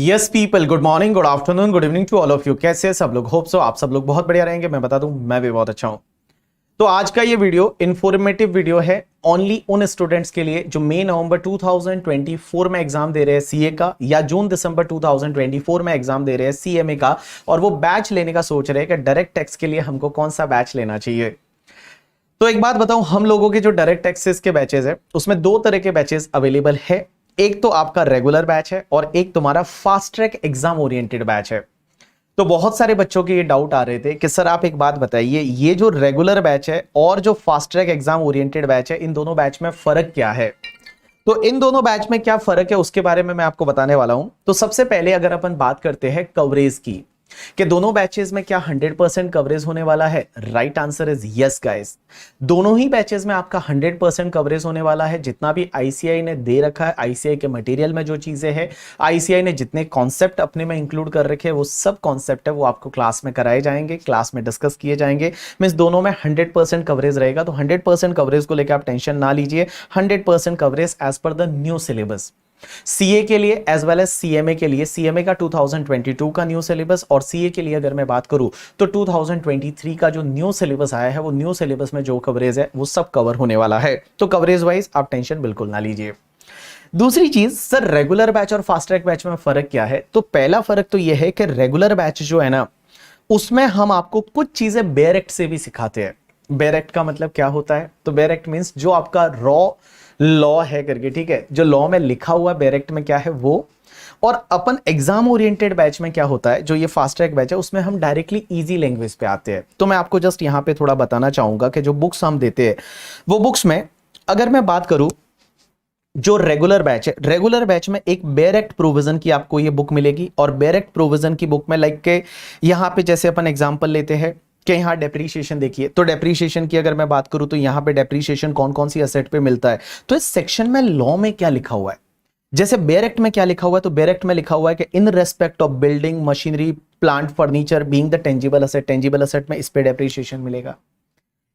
Yes people, good morning, good afternoon, good evening to all of you. कैसे हैं सब लोग? होप सो आप सब लोग बहुत बढ़िया रहेंगे। मैं बता दूं, मैं भी बहुत अच्छा हूं। तो आज का ये वीडियो इंफॉर्मेटिव वीडियो है ओनली उन स्टूडेंट्स के लिए जो मई नवंबर 2024 में एग्जाम दे रहे हैं सीए का, या जून दिसंबर 2024 में एग्जाम दे रहे हैं सीएमए का, और वो बैच लेने का सोच रहे हैं कि डायरेक्ट टैक्स के लिए हमको कौन सा बैच लेना चाहिए। तो एक बात बताऊं, हम लोगों के जो डायरेक्ट टैक्सेस के बैचेस है उसमें दो तरह के बैचेस अवेलेबल है। एक तो आपका रेगुलर बैच है और एक तुम्हारा fast track exam oriented batch है। तो बहुत सारे बच्चों के ये डाउट आ रहे थे कि सर आप एक बात बताइए, ये जो रेगुलर बैच है और जो fast track exam oriented batch है, इन दोनों बैच में फर्क क्या है। तो इन दोनों बैच में क्या फर्क है उसके बारे में मैं आपको बताने वाला हूं। तो सबसे पहले अगर अपन बात करते हैं कवरेज की, कि दोनों बैचेस में क्या 100% कवरेज होने वाला है, right answer is yes guys. दोनों ही बैचेस में आपका 100% कवरेज होने वाला है। जितना भी आईसीआई ने दे रखा है, आईसीआई के मटेरियल में जो चीजें हैं, आईसीआई ने जितने कॉन्सेप्ट अपने में इंक्लूड कर रखे हैं, वो सब कॉन्सेप्ट है वो आपको क्लास में कराए जाएंगे, क्लास में डिस्कस किए जाएंगे। मींस दोनों में 100% कवरेज रहेगा। तो 100% कवरेज को लेकर आप टेंशन ना लीजिए। 100% coverage as per the new syllabus CA के लिए एज वेल एज सीएमए के लिए। सीएमए का 2022 का न्यू सिलेबस, और सीए के लिए अगर मैं बात करूं तो 2023 का जो न्यू सिलेबस आया है, वो न्यू सिलेबस में जो कवरेज है वो सब कवर होने वाला है। तो कवरेज वाइज आप टेंशन बिल्कुल ना लीजिए। दूसरी चीज, सर रेगुलर बैच और फास्ट ट्रैक बैच में फर्क क्या है। तो पहला फर्क तो यह है कि रेगुलर बैच जो है ना, उसमें हम आपको कुछ चीजें बेरेक्ट से भी सिखाते हैं। बेरेक्ट का मतलब क्या होता है? तो बेरेक्ट मींस जो आपका रॉ लॉ है करके, ठीक है, जो लॉ में लिखा हुआ बेरेक्ट में क्या है वो। और अपन एग्जाम ओरिएंटेड बैच में क्या होता है, जो ये फास्ट ट्रैक बैच है, उसमें हम डायरेक्टली इजी लैंग्वेज पे आते हैं। तो मैं आपको जस्ट यहां पे थोड़ा बताना चाहूंगा कि जो बुक्स हम देते हैं, वो बुक्स में अगर मैं बात करूं, जो रेगुलर बैच है, रेगुलर बैच में एक बेरेक्ट प्रोविजन की आपको ये बुक मिलेगी। और बेरेक्ट प्रोविजन की बुक में लाइक के यहां पे जैसे अपन एग्जांपल लेते हैं कि यहाँ डेप्रीशिएशन देखिए, तो डेप्रीशिएशन की अगर मैं बात करूं तो यहाँ पे डेप्रीशिएशन कौन कौन सी एसेट पे मिलता है। तो इस सेक्शन में लॉ में क्या लिखा हुआ है, जैसे बेरेक्ट में क्या लिखा हुआ है, तो बेरेक्ट में लिखा हुआ है कि in respect of building, machinery, plant, furniture being the tangible asset, tangible asset में इस पे डेप्रीशिएशन मिलेगा।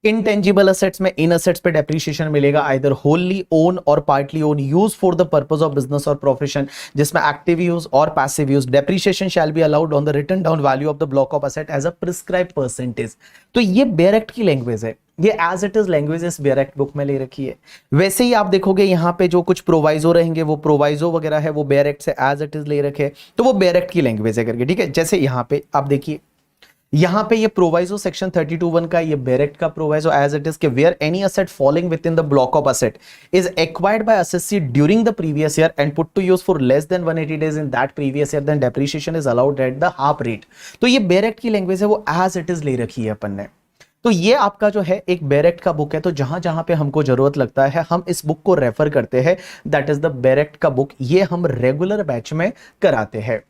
इनटेंजिबल असेट्स में इन असेट्स पे डेप्रीशिएशन मिलेगा, आइदर होली ओन और partly owned, use for the purpose of business और प्रोफेशन, जिसमें एक्टिव यूज और passive use. Depreciation shall be allowed on the written down value of the block of asset as a prescribe percentage. तो ये बेरेक्ट की language है, ये as it is language इस बेरेक्ट book में ले रखी है। वैसे ही आप देखोगे यहां पे जो कुछ प्रोवाइजो रहेंगे, वो प्रोवाइजो वगैरह है वो बेरेक्ट से एज इट इज ले रखे, तो वो बेरेक्ट की लैंग्वेज है करके, ठीक है। जैसे यहां पे आप देखिए, यहां पे ये प्रोवाइजो सेक्शन 32(1) का ये बेरेक्ट का प्रोवाइजो एज इट इज के where any asset falling within the block of asset is acquired by assessee during the previous year and put to use for less than 180 days in that previous year, then depreciation is allowed at the half rate. तो ये बेरेक्ट की language है, वो as it is ले रखी है अपन ने। तो ये आपका जो है एक बेरेक्ट का बुक है। तो जहां जहां पे हमको जरूरत लगता है हम इस बुक को रेफर करते हैं, दैट इज द बेरेक्ट का बुक। ये हम रेगुलर बैच में कराते हैं।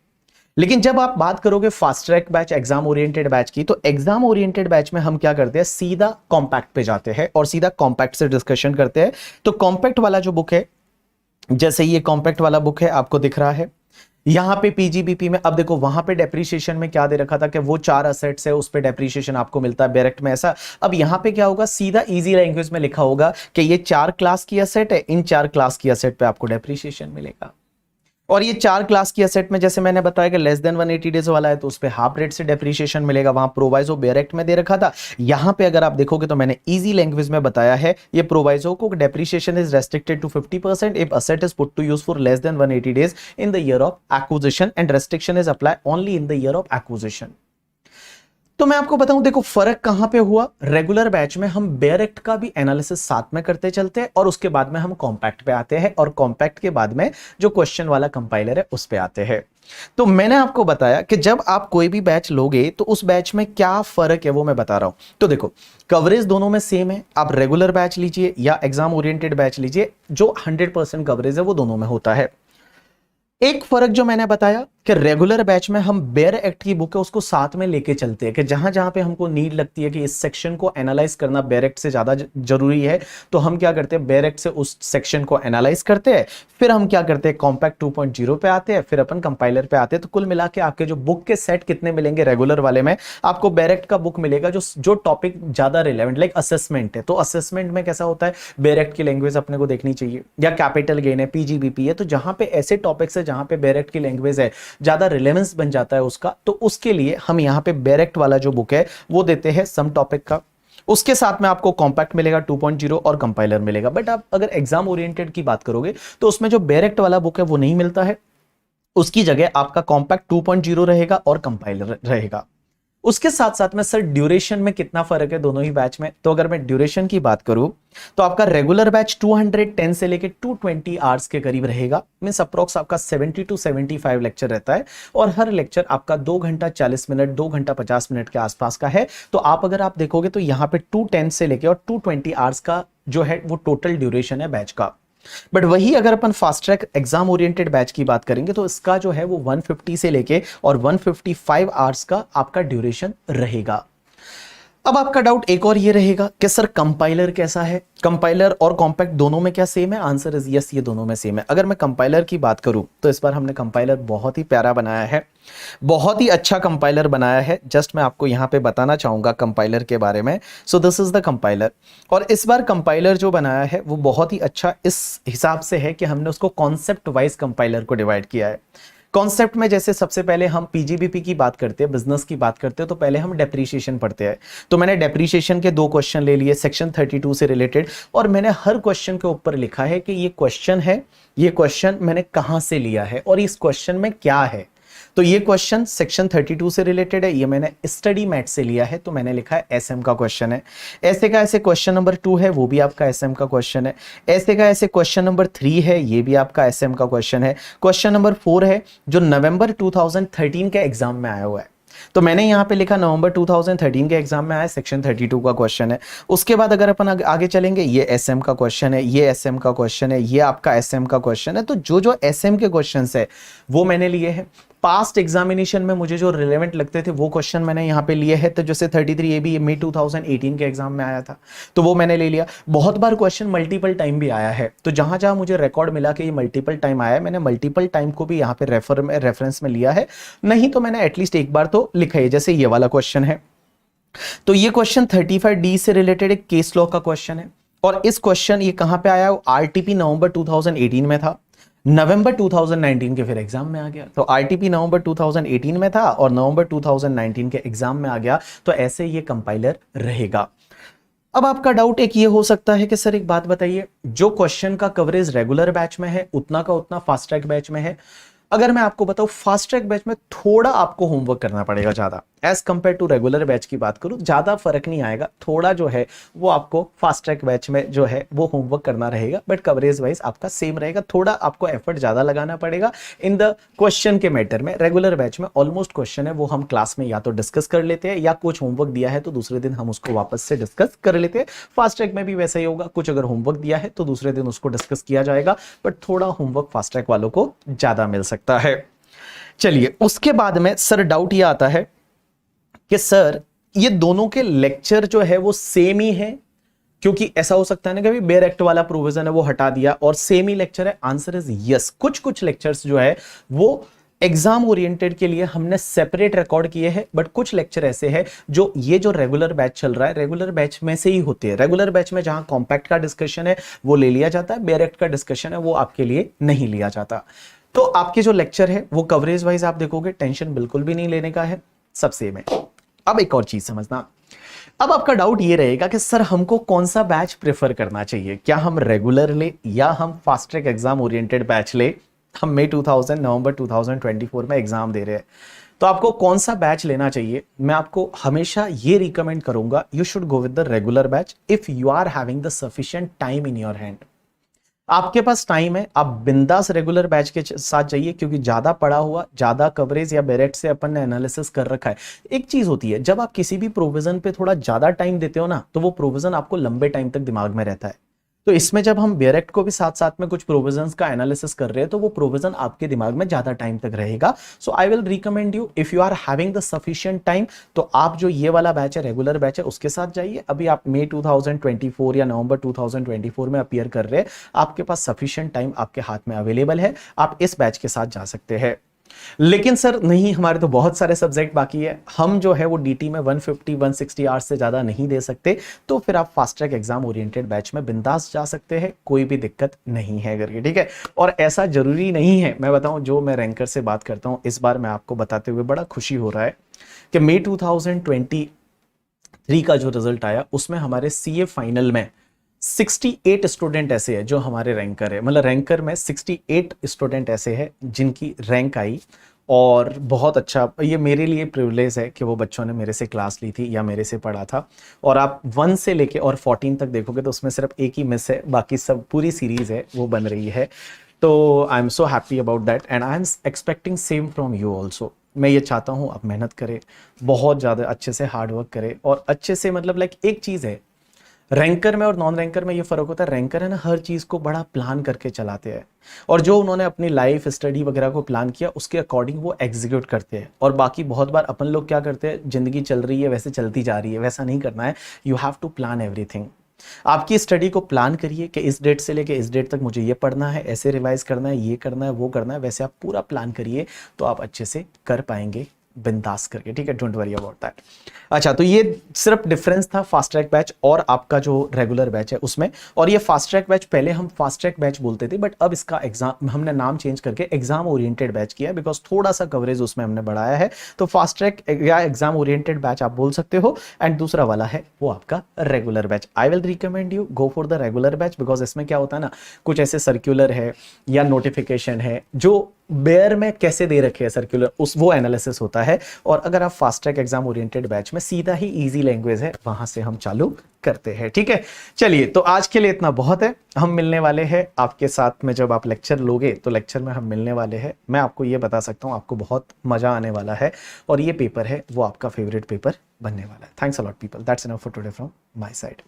लेकिन जब आप बात करोगे fast track batch, exam oriented batch की, तो एग्जाम ओरिएंटेड बैच में हम क्या करते हैं, सीधा कॉम्पैक्ट पे जाते हैं और सीधा कॉम्पैक्ट से डिस्कशन करते हैं। तो कॉम्पैक्ट वाला जो बुक है, जैसे ये कॉम्पैक्ट वाला बुक है, आपको दिख रहा है यहां पे पीजीबीपी में। अब देखो वहां पे डेप्रीशिएशन में क्या दे रखा था कि वो 4 असेट्स है, उस पे डेप्रीशिएशन आपको मिलता है बेरेक्ट में ऐसा। अब यहां पे क्या होगा, सीधा इजी लैंग्वेज में लिखा होगा कि ये 4 क्लास की असेट है, इन 4 क्लास की असेट पे आपको डेप्रीशिएशन मिलेगा। और ये 4 क्लास की असेट में जैसे मैंने बताया कि लेस देन 180 डेज वाला है, तो उस पे हाफ रेट से डेप्रीशिएशन मिलेगा। वहां प्रोवाइजो बेरेक्ट में दे रखा था, यहां पे अगर आप देखोगे तो मैंने इजी लैंग्वेज में बताया है, ये प्रोवाइजो को depreciation is restricted to 50% if asset is put to use for less than 180 days in the year of acquisition and restriction is apply only in the year of acquisition. तो मैं आपको बताऊं, देखो फर्क कहां पे हुआ। रेगुलर बैच में हम बेरेक्ट का भी एनालिसिस साथ में करते चलते हैं, और उसके बाद में हम कॉम्पैक्ट पे आते हैं, और कॉम्पैक्ट के बाद में जो क्वेश्चन वाला कंपाइलर है उस पे आते हैं। तो मैंने आपको बताया कि जब आप कोई भी बैच लोगे तो उस बैच में क्या फर्क है वो मैं बता रहा हूं। तो देखो कवरेज दोनों में सेम है, आप रेगुलर बैच लीजिए या एग्जाम ओरिएंटेड बैच लीजिए, जो 100% कवरेज है वो दोनों में होता है। एक फर्क जो मैंने बताया कि रेगुलर बैच में हम बेरेक्ट की बुक है उसको साथ में लेके चलते हैं, कि जहां जहां पे हमको नीड लगती है कि इस सेक्शन को एनालाइज करना बेरेक्ट से ज्यादा जरूरी है, तो हम क्या करते हैं, बेरेक्ट से उस सेक्शन को एनालाइज करते हैं, फिर हम क्या करते हैं, कॉम्पैक्ट 2.0 पे आते हैं, फिर अपन कंपाइलर पे आते हैं। तो कुल मिला के आपके जो बुक के सेट कितने मिलेंगे रेगुलर वाले में, आपको बेरेक्ट का बुक मिलेगा जो टॉपिक ज्यादा रिलेवेंट, लाइक असेसमेंट है, तो असेसमेंट में कैसा होता है, बेरेक्ट की लैंग्वेज अपने को देखनी चाहिए, या कैपिटल गेन है, पीजीबीपी है, तो जहां पे ऐसे टॉपिक्स है जहां पे डायरेक्ट की लैंग्वेज है ज्यादा रिलेवेंस बन जाता है उसका, तो उसके लिए हम यहाँ पे डायरेक्ट वाला जो बुक है वो देते हैं सम टॉपिक का। उसके साथ में आपको कॉम्पैक्ट मिलेगा 2.0 और कंपाइलर मिलेगा। बट आप अगर एग्जाम ओरिएंटेड की बात करोगे तो उसमें जो डायरेक्ट वाला बुक है वो नहीं मिलता है, उसकी जगह आपका कॉम्पैक्ट 2.0 रहेगा और कंपाइलर रहेगा। उसके साथ साथ में सर ड्यूरेशन में कितना फर्क है दोनों ही बैच में, तो अगर मैं ड्यूरेशन की बात करूं तो आपका रेगुलर बैच 210 से लेके 220 आवर्स के करीब रहेगा। मींस अप्रोक्स आपका 70 टू 75 लेक्चर रहता है और हर लेक्चर आपका 2 घंटा 40 मिनट 2 घंटा 50 मिनट के आसपास का है। तो आप अगर आप देखोगे तो यहाँ पे 210 से लेके और 220 आवर्स का जो है वो टोटल ड्यूरेशन है बैच का। बट वही अगर अपन fast track exam oriented batch की बात करेंगे तो इसका जो है वो 150 से लेके और 155 आवर्स का आपका ड्यूरेशन रहेगा। अब आपका डाउट एक और ये रहेगा कि सर कंपाइलर कैसा है, कंपाइलर और कॉम्पैक्ट दोनों में क्या सेम है? आंसर इज यस, ये दोनों में सेम है। अगर मैं कंपाइलर की बात करूं तो इस बार हमने कंपाइलर बहुत ही प्यारा बनाया है, बहुत ही अच्छा कंपाइलर बनाया है। जस्ट मैं आपको यहां पे बताना चाहूंगा कंपाइलर के बारे में। So this is the compiler, और इस बार कंपाइलर जो बनाया है वो बहुत ही अच्छा इस हिसाब से है कि हमने उसको कॉन्सेप्ट वाइज कंपाइलर को डिवाइड किया है। कॉन्सेप्ट में जैसे सबसे पहले हम पीजीबीपी की बात करते हैं, बिजनेस की बात करते हैं, तो पहले हम डेप्रीशिएशन पढ़ते हैं। तो मैंने डेप्रीशिएशन के 2 क्वेश्चन ले लिए सेक्शन 32 से रिलेटेड, और मैंने हर क्वेश्चन के ऊपर लिखा है कि ये क्वेश्चन है, ये क्वेश्चन मैंने कहां से लिया है और इस क्वेश्चन में क्या है। तो ये क्वेश्चन सेक्शन 32 से रिलेटेड है, ये मैंने स्टडी मैट से लिया है, तो मैंने लिखा है एसएम का क्वेश्चन है। ऐसे का ऐसे क्वेश्चन नंबर 2 है, वो भी आपका एसएम का क्वेश्चन है। ऐसे का ऐसे क्वेश्चन नंबर 3 है, ये भी आपका एसएम का क्वेश्चन है। क्वेश्चन नंबर 4 है जो नवंबर 2013 के एग्जाम में आया हुआ है, तो मैंने यहां पे लिखा नवंबर 2013 के एग्जाम में आया, सेक्शन 32 का क्वेश्चन है। उसके बाद अगर अपन आगे चलेंगे, ये एसएम का क्वेश्चन है, ये एसएम का क्वेश्चन है, ये आपका एसएम का क्वेश्चन है। तो जो जो एसएम के क्वेश्चंस है वो मैंने लिए हैं। पास्ट एग्जामिनेशन में मुझे जो रिलेवेंट लगते थे वो क्वेश्चन मैंने यहाँ पे लिए हैं। तो जैसे 33 ए भी मई 2018 के एग्जाम में आया था, तो वो मैंने ले लिया। बहुत बार क्वेश्चन मल्टीपल टाइम भी आया है, तो जहां जहां मुझे रिकॉर्ड मिला कि ये मल्टीपल टाइम आया है, मैंने मल्टीपल टाइम को भी यहाँ पे रेफरेंस में लिया है। नहीं तो मैंने एटलीस्ट एक बार तो लिखा है। जैसे ये वाला क्वेश्चन है, तो ये क्वेश्चन 35D से रिलेटेड एक केस लॉ का क्वेश्चन है, और इस क्वेश्चन ये कहां पे आया? आरटीपी नवंबर 2018 में था, नवंबर 2019 के फिर एग्जाम में आ गया। तो आरटीपी नवंबर 2018 में था और नवंबर 2019 के एग्जाम में आ गया, तो ऐसे ये कंपाइलर रहेगा। अब आपका डाउट एक ये हो सकता है कि सर एक बात बताइए, जो क्वेश्चन का कवरेज रेगुलर बैच में है उतना का उतना फास्ट ट्रैक बैच में है। अगर मैं आपको बताऊं, फास्ट ट्रैक बैच में थोड़ा आपको होमवर्क करना पड़ेगा ज्यादा, as compare to regular batch की बात करूं ज्यादा फर्क नहीं आएगा। थोड़ा जो है वो आपको फास्ट ट्रैक बैच में जो है वो होमवर्क करना रहेगा, बट कवरेज वाइज आपका सेम रहेगा। थोड़ा आपको एफर्ट ज्यादा लगाना पड़ेगा इन द क्वेश्चन के मैटर में। रेगुलर बैच में ऑलमोस्ट क्वेश्चन है वो हम क्लास में या तो डिस्कस कर लेते हैं, या कुछ होमवर्क दिया है तो दूसरे दिन हम उसको वापस से डिस्कस कर लेते हैं। फास्ट ट्रैक में भी वैसा ही होगा, कुछ अगर होमवर्क दिया है तो दूसरे दिन उसको डिस्कस किया जाएगा, बट थोड़ा होमवर्क फास्ट ट्रैक वालों को ज्यादा मिल सकता है। चलिए, उसके बाद में सर डाउट ये आता है कि सर ये दोनों के लेक्चर जो है वो सेम ही है, क्योंकि ऐसा हो सकता है ना कि बेयर एक्ट वाला प्रोविजन है वो हटा दिया और सेम ही लेक्चर है। Answer is yes. कुछ कुछ लेक्चर्स जो है वो एग्जाम ओरिएंटेड के लिए हमने सेपरेट रिकॉर्ड किए हैं, बट कुछ लेक्चर ऐसे हैं जो ये जो रेगुलर बैच चल रहा है रेगुलर बैच में से ही होते हैं। रेगुलर बैच में जहां कॉम्पैक्ट का डिस्कशन है वो ले लिया जाता है, बेयर एक्ट का डिस्कशन है वो आपके लिए नहीं लिया जाता। तो आपके जो लेक्चर है वो कवरेज वाइज आप देखोगे टेंशन बिल्कुल भी नहीं लेने का है, सब सेम है। अब एक और चीज समझना, अब आपका डाउट ये रहेगा कि सर हमको कौन सा बैच प्रेफर करना चाहिए, क्या हम रेगुलर ले या हम fast track exam oriented batch ले। हम मई 2000 नवंबर 2024 में एग्जाम दे रहे हैं, तो आपको कौन सा बैच लेना चाहिए? मैं आपको हमेशा ये रिकमेंड करूंगा, you should go with the regular batch if you are having the sufficient time in your hand. आपके पास टाइम है, आप बिंदास रेगुलर बैच के साथ जाइए, क्योंकि ज्यादा पढ़ा हुआ ज्यादा कवरेज या डायरेक्ट से अपन ने एनालिसिस कर रखा है। एक चीज होती है, जब आप किसी भी प्रोविजन पे थोड़ा ज्यादा टाइम देते हो ना, तो वो प्रोविजन आपको लंबे टाइम तक दिमाग में रहता है। तो इसमें जब हम डायरेक्ट को भी साथ साथ में कुछ प्रोविजंस का एनालिसिस कर रहे हैं, तो वो प्रोविजन आपके दिमाग में ज्यादा टाइम तक रहेगा। So I will recommend you, if you are having the sufficient time, तो आप जो ये वाला बैच है रेगुलर बैच है उसके साथ जाइए। अभी आप मई 2024 या नवंबर 2024 में अपीयर कर रहे हैं, आपके पास सफिशिएंट टाइम आपके हाथ में अवेलेबल है, आप इस बैच के साथ जा सकते हैं। लेकिन सर नहीं, हमारे तो बहुत सारे सब्जेक्ट बाकी है, हम जो है वो डीटी में 150 160 आवर्स से ज़्यादा नहीं दे सकते, तो फिर आप fast track exam oriented batch में बिंदास जा सकते हैं, कोई भी दिक्कत नहीं है करके, ठीक है। और ऐसा जरूरी नहीं है, मैं बताऊं, जो मैं रैंकर से बात करता हूं, इस बार मैं आपको बताते हुए बड़ा खुशी हो रहा है कि मई 2023 का जो रिजल्ट आया उसमें हमारे सीए फाइनल में 68 स्टूडेंट ऐसे हैं जो हमारे रैंकर है, मतलब रैंकर में 68 स्टूडेंट ऐसे हैं जिनकी रैंक आई। और बहुत अच्छा, ये मेरे लिए प्रिविलेज है कि वो बच्चों ने मेरे से क्लास ली थी या मेरे से पढ़ा था। और आप 1 से लेके और 14 तक देखोगे तो उसमें सिर्फ एक ही मिस है, बाकी सब पूरी सीरीज है वो बन रही है। तो I am so happy about that and I am expecting same from you also. मैं ये चाहता हूँ आप मेहनत करें, बहुत ज़्यादा अच्छे से हार्ड वर्क करें और अच्छे से, मतलब लाइक एक चीज़ है, रैंकर में और नॉन रैंकर में ये फर्क होता है, रैंकर है ना हर चीज को बड़ा प्लान करके चलाते हैं, और जो उन्होंने अपनी लाइफ स्टडी वगैरह को प्लान किया उसके अकॉर्डिंग वो एग्जीक्यूट करते हैं। और बाकी बहुत बार अपन लोग क्या करते हैं, जिंदगी चल रही है वैसे चलती जा रही है, वैसा नहीं करना है। You have to plan everything. आपकी स्टडी को प्लान करिए कि इस डेट से लेके इस डेट तक मुझे ये पढ़ना है, ऐसे रिवाइज करना है, ये करना है, वो करना है, वैसे आप पूरा प्लान करिए तो आप अच्छे से कर पाएंगे बिंदास करके, ठीक है। Don't worry about that. अच्छा, तो ये सिर्फ डिफरेंस था फास्ट ट्रैक बैच और आपका जो रेगुलर बैच है उसमें। और ये फास्ट ट्रैक बैच, पहले हम फास्ट ट्रैक बैच बोलते थे, बट अब इसका एग्जाम हमने नाम चेंज करके एग्जाम ओरिएंटेड बैच किया है, बिकॉज थोड़ा सा कवरेज उसमें हमने बढ़ाया है। तो फास्ट ट्रैक या एग्जाम ओरिएंटेड बैच आप बोल सकते हो, एंड दूसरा वाला है वो आपका regular batch. I will recommend you go for the regular batch, because इसमें क्या होता है ना, कुछ ऐसे सर्क्यूलर है या नोटिफिकेशन है जो बेयर में कैसे दे रखे हैं सर्कुलर, उस वो एनालिसिस होता है। और अगर आप fast track exam oriented batch में सीधा ही इजी लैंग्वेज है, वहां से हम चालू करते हैं, ठीक है। चलिए, तो आज के लिए इतना बहुत है। हम मिलने वाले हैं आपके साथ में, जब आप लेक्चर लोगे तो लेक्चर में हम मिलने वाले हैं। मैं आपको ये बता सकता हूं, आपको बहुत मजा आने वाला है और ये पेपर है वो आपका फेवरेट पेपर बनने वाला है। Thanks a lot people, that's enough for today from my side.